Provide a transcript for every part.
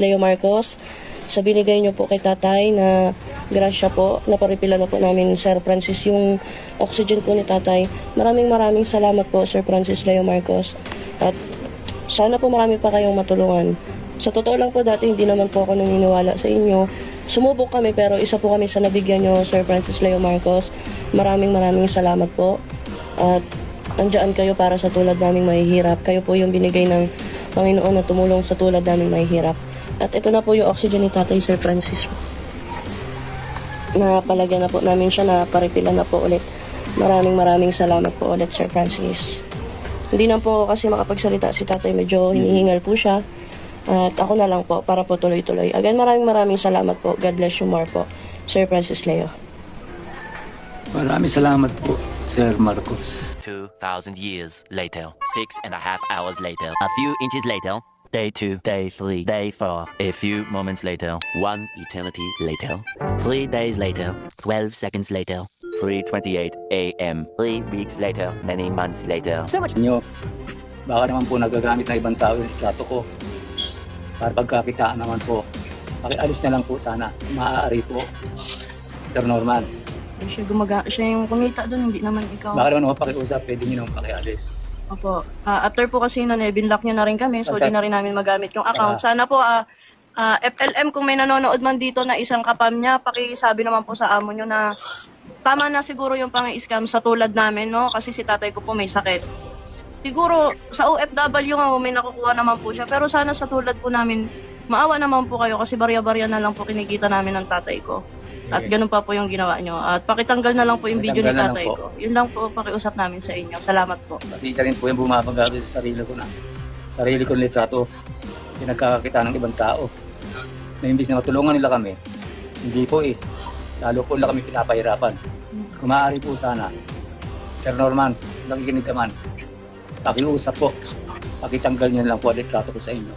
Leo Marcos, sa binigay niyo po kay tatay na grasya po. Naparipila na po namin, Sir Francis, yung oxygen po ni tatay. Maraming salamat po, Sir Francis Leo Marcos. At sana po marami pa kayong matulungan. Sa totoo lang po, dati hindi naman po ako naniniwala sa inyo. Sumubok kami pero isa po kami sa nabigyan nyo, Sir Francis Leo Marcos. Maraming salamat po. At andyan kayo para sa tulad naming mahihirap. Kayo po yung binigay ng Panginoon na tumulong sa tulad naming mahihirap. At ito na po yung oxygen ni tatay, Sir Francis. Napalagyan na po namin siya, naparipila na po ulit. Maraming salamat po ulit, Sir Francis. Hindi na po kasi makapagsalita si tatay, medyo hinihingal po siya. At ako na lang po para po tuloy-tuloy. Again, maraming salamat po. God bless you more po, Sir Francis Leo. Maraming salamat po, Sir Marcos. 2,000 years later, 6.5 hours later, a few inches later, day 2, day 3, day 4, a few moments later, 1 eternity later, 3 days later, 12 seconds later, 3:28 a.m., 3 weeks later, many months later. So much nyo, baka naman po nagagamit ng ibang tao yung trato ko. Para pagkakitaan naman po, pakialis na lang po sana, maaari po. Sir Norman. Siya yung kumita doon, hindi naman ikaw. Baka naman pakiusap, pwede nyo nang pakialis. Opo. After po kasi nun, binlock nyo na rin kami, so di na rin namin magamit yung account. Sana po, FLM, kung may nanonood man dito na isang kapam niya, pakisabi naman po sa amo nyo na tama na siguro yung pang-scam sa tulad namin, no? Kasi si tatay ko po may sakit. Siguro, sa OFW nga, may nakukuha naman po siya. Pero sana sa tulad po namin, maawa naman po kayo kasi barya-barya na lang po kinikita namin ng tatay ko. At ganun pa po yung ginawa nyo. At pakitanggal na lang po yung video ni tatay ko. Yun lang po pakiusap namin sa inyo. Salamat po. Kasi isa rin po yung bumabagay sa sarili ko na. Sarili ko litrato, pinagkakakita ng ibang tao. Na imbis na matulungan nila kami, hindi po eh. Lalo po nila kami pinapahirapan. Kung maaari po sana, Sir Norman, nakikinig ka man, pakiusap po, pakitanggal niyo lang po ang litrato ko sa inyo.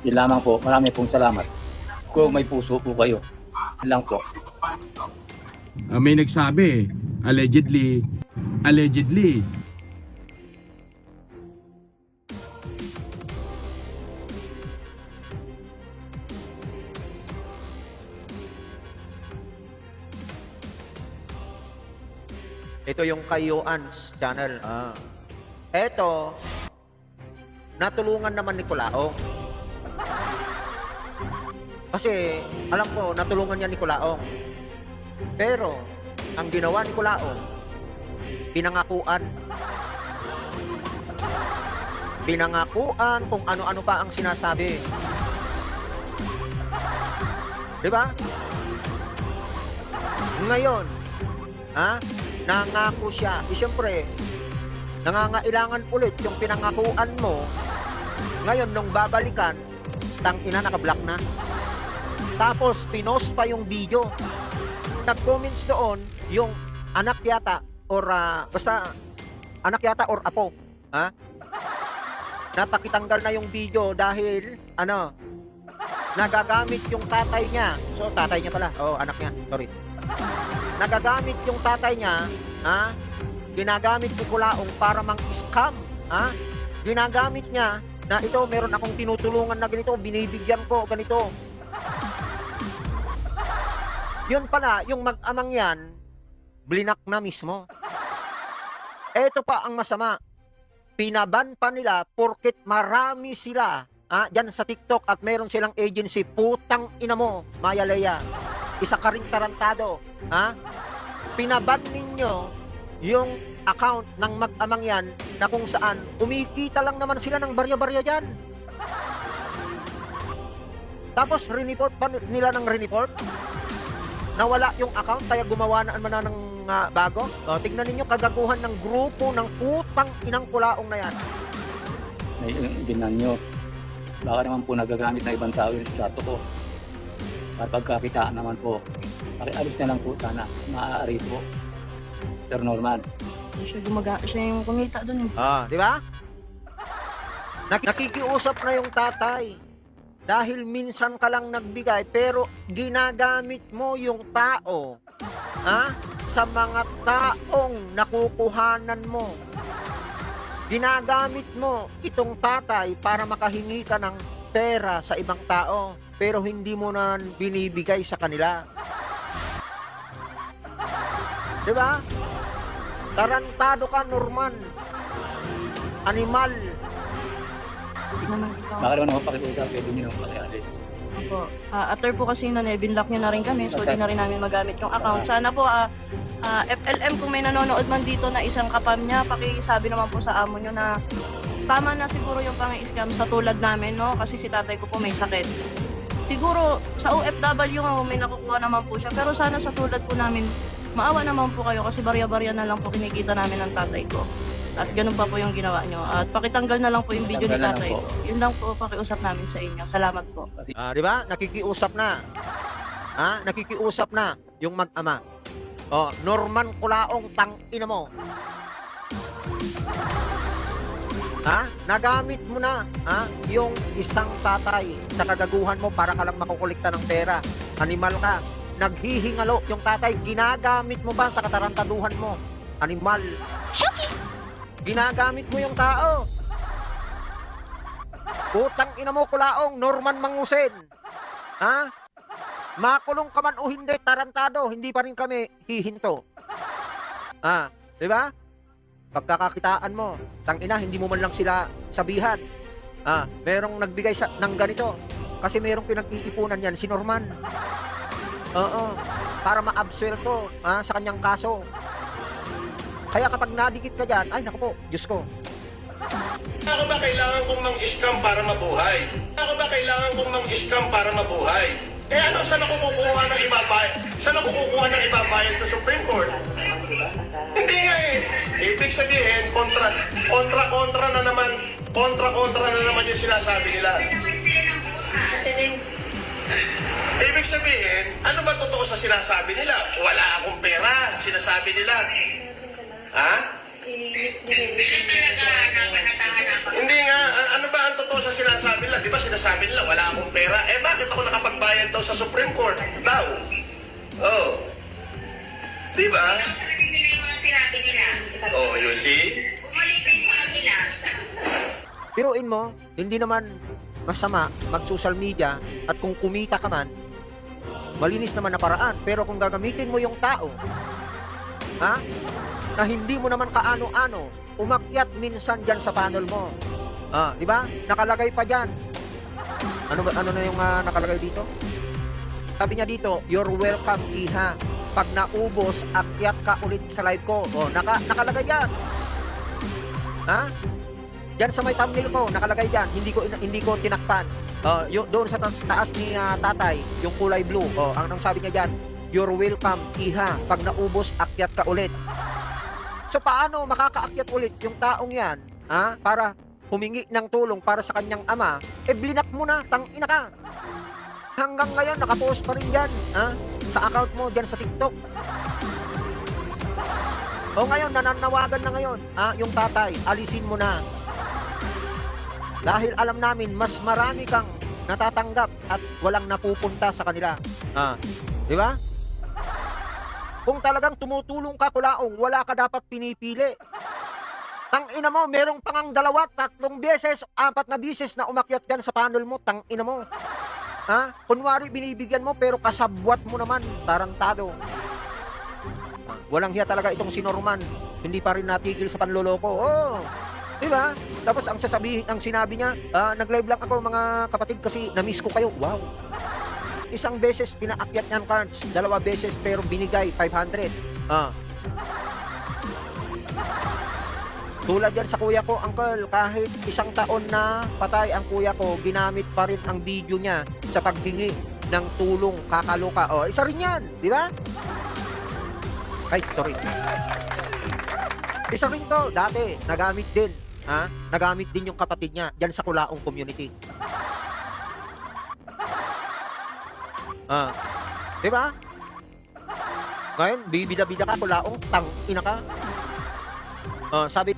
Yun lamang po, marami pong salamat. Kung may puso po kayo, yun lang po. May nagsabi, allegedly. Ito yung Kayuans channel. Ito, natulungan naman ni Kulaong. Kasi, alam ko, natulungan niya ni Kulaong. Pero, ang ginawa ni Kulaong, pinangakuan. Pinangakuan kung ano-ano pa ang sinasabi. Diba? Ngayon, nangako siya. Siyempre, nangangailangan ulit yung pinangakuan mo. Ngayon, nung babalikan, tangina, naka-block na. Tapos, pinost pa yung video. Nag-comments doon, yung anak yata, or basta, anak yata or apo. Napakitanggal na yung video dahil, nagagamit yung tatay niya. So, tatay niya pala. Anak niya. Sorry. Nagagamit yung tatay niya, ginagamit ni Kulaong para mang-scam, ginagamit niya na ito, meron akong tinutulungan na ganito, binibigyan ko, ganito. Yun pala, yung mag-amang yan, blinak na mismo. Ito pa ang masama, pinaban pa nila porket marami sila, dyan sa TikTok at meron silang agency, putang ina mo, Maya Lea. Isa ka rin tarantado, pinaban ninyo yung account ng mag-amang yan na kung saan kumikita lang naman sila ng barya-barya dyan. Tapos report pa nila ng report nawala yung account kaya gumawa na naman ng bago. Tignan ninyo kagaguhan ng grupo ng putang inang Kulaong na yan. Ibinan nyo, baka naman po nagagamit ng ibang tao yung litrato ko. Para pagkakitaan naman po, pakialis na lang po sana, maaari po. Sir Norman. Siya yung kumita doon. Di ba? Nakikiusap na yung tatay. Dahil minsan ka lang nagbigay, pero ginagamit mo yung tao, sa mga taong nakukuhanan mo. Ginagamit mo itong tatay para makahingi ka ng pera sa ibang tao pero hindi mo na binibigay sa kanila. Di ba? Tarantado ka, Norman. Animal. Hindi naman ikaw. Baka naman mapakiusap, pwede nyo naman pakialis. Opo. After po kasi na binlock nyo na rin kami, so di na rin namin magamit yung account. Sana po, FLM, kung may nanonood man dito na isang kapam niya, pakisabi naman po sa amo nyo na tama na siguro yung pang-scam sa tulad namin, no? Kasi si tatay ko po may sakit. Siguro, sa OFW nga, may nakukuha naman po siya. Pero sana sa tulad po namin, maawa naman po kayo kasi barya-barya na lang po kinikita namin ng tatay ko. At ganun pa po yung ginawa nyo. At pakitanggal na lang po yung video ni Tanggal na tatay lang ko. po. Yun lang po pakiusap namin sa inyo. Salamat po. Di ba? Nakikiusap na. Nakikiusap na yung mag-ama. Norman Culaong, tangina mo. Nagamit mo na yung isang tatay sa kagaguhan mo para ka lang makukulikta ng pera. Animal ka. Naghihingalo yung tatay, ginagamit mo pa sa katarantaduhan mo. Animal. Ginagamit mo yung tao. Putang ina mo, Culaong, Norman Mangusen. Makulong ka man o hindi, tarantado, hindi pa rin kami hihinto. Di ba? Pagkakakitaan mo, tangina, hindi mo man lang sila sabihan. Merong nagbigay ng ganito. Kasi merong pinag-iipunan yan, si Norman. Para ma-absuelto sa kanyang kaso. Kaya kapag nadikit ka dyan, ay naku po, Diyos ko. Ako ba kailangan kong mang-scam para mabuhay? Ako ba kailangan kong mang-scam para mabuhay? Ano, saan ako kukuha ng ibabayad? Saan ako kukuha ng ibabayad sa Supreme Court? Hindi nga eh. Ibig sabihin, kontra na naman yung sinasabi nila. Ibig sabihin, ano ba totoo sa sinasabi nila? Wala akong pera, sinasabi nila. Hindi nga, ano ba ang totoo sa sinasabi nila? Di ba sinasabi nila, wala akong pera? Bakit ako nakapagbayad daw sa Supreme Court? Daw. Di ba? You see? Piruin mo, hindi naman masama mag-social media at kung kumita ka man, malinis naman na paraan. Pero kung gagamitin mo yung tao, na hindi mo naman kaano-ano, umakyat minsan dyan sa panel mo. Di ba? Nakalagay pa dyan. Ano na yung nakalagay dito? Sabi niya dito, you're welcome, iha. Pag naubos, akyat ka ulit sa live ko. Nakalagay yan. Diyan sa may thumbnail ko, nakalagay dyan. Hindi ko tinakpan. Doon sa taas ni tatay, yung kulay blue. Ang sabi niya dyan, you're welcome, iha. Pag naubos, akyat ka ulit. So paano makakaakyat ulit yung taong yan para humingi ng tulong para sa kanyang ama? Blinak mo na, tangina ka. Hanggang ngayon, nakapost pa rin yan sa account mo dyan sa TikTok. Ngayon, nananawagan na ngayon yung tatay, alisin mo na. Dahil alam namin, mas marami kang natatanggap at walang napupunta sa kanila. Di ba? Kung talagang tumutulong ka, Culaong, wala ka dapat pinipili. Tangina mo, merong pangang 2, 3 beses, 4 na beses na umakyat yan sa panel mo, tangina mo. Kunwari binibigyan mo pero kasabwat mo naman, tarantado. Walang hiya talaga itong si Norman. Hindi pa rin natigil sa panloloko. Di ba? Tapos ang sinabi niya, nag-live lang ako mga kapatid kasi na-miss ko kayo. Wow. Isang beses pinaakyat niyang cards, 2 beses pero binigay 500. Tulad yan sa kuya ko, uncle, kahit 1 taon na patay ang kuya ko, ginamit pa rin ang video niya sa pagbingi ng tulong kakaloka. Isa rin yan, di ba? Ay, sorry. Isa rin to, dati, nagamit din. Nagamit din yung kapatid niya dyan sa Culaong community. Di ba? Ngayon, bibida-bida ka, Culaong, tang-ina ka. Sabi,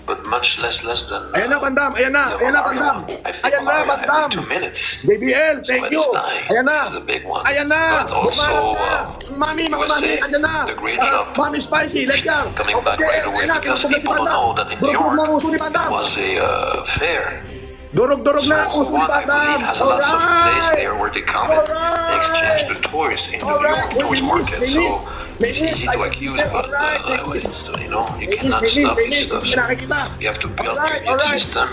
But much much less than. Ayan na, Bandam. Ayan na. Ayan na, Bandam. I think Ayan na, Malaria Bandam. every 2 minutes. JBL, So thank let's you. die. Ayan na. This is a big one. Ayan na. But also, Mami, mga USA, mami, andyan na. the green shop, Mami Spicy, let's go. coming back right away because people don't know that in New Durog-durog na York, ang uso ni it Bandam. was a fair. Durog-durog na ang uso ni One, I Bandam. believe, has a lot of place there where they come and they exchange the toys in the New York toys market. So it's easy to accuse, but you know, you cannot stop this stuff. You have to build a system.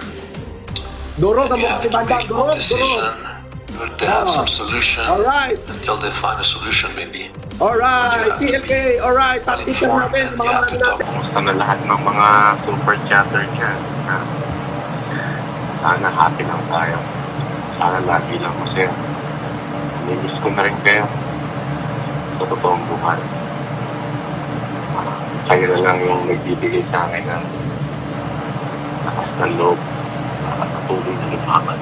Durog ang You mukha have ni to Bandam. make one Durog, decision. durog. You have to have some solution Alright. until they find a solution, maybe. Alright, PLK, alright, tactician natin, mga mami natin. Kumusta na lahat ng mga super chatter dyan? Ha? Sana happy lang tayo. Sana lagi lang masaya. Namiss ko na rin kayo sa totoong buhay. Kayo na lang yung nagbibigay sa akin ng lakas ng loob at patuloy na lumaban.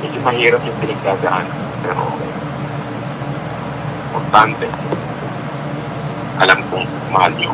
Medyo mahirap yung pinagdadaan, pero importante. Alam kong mahal niyo.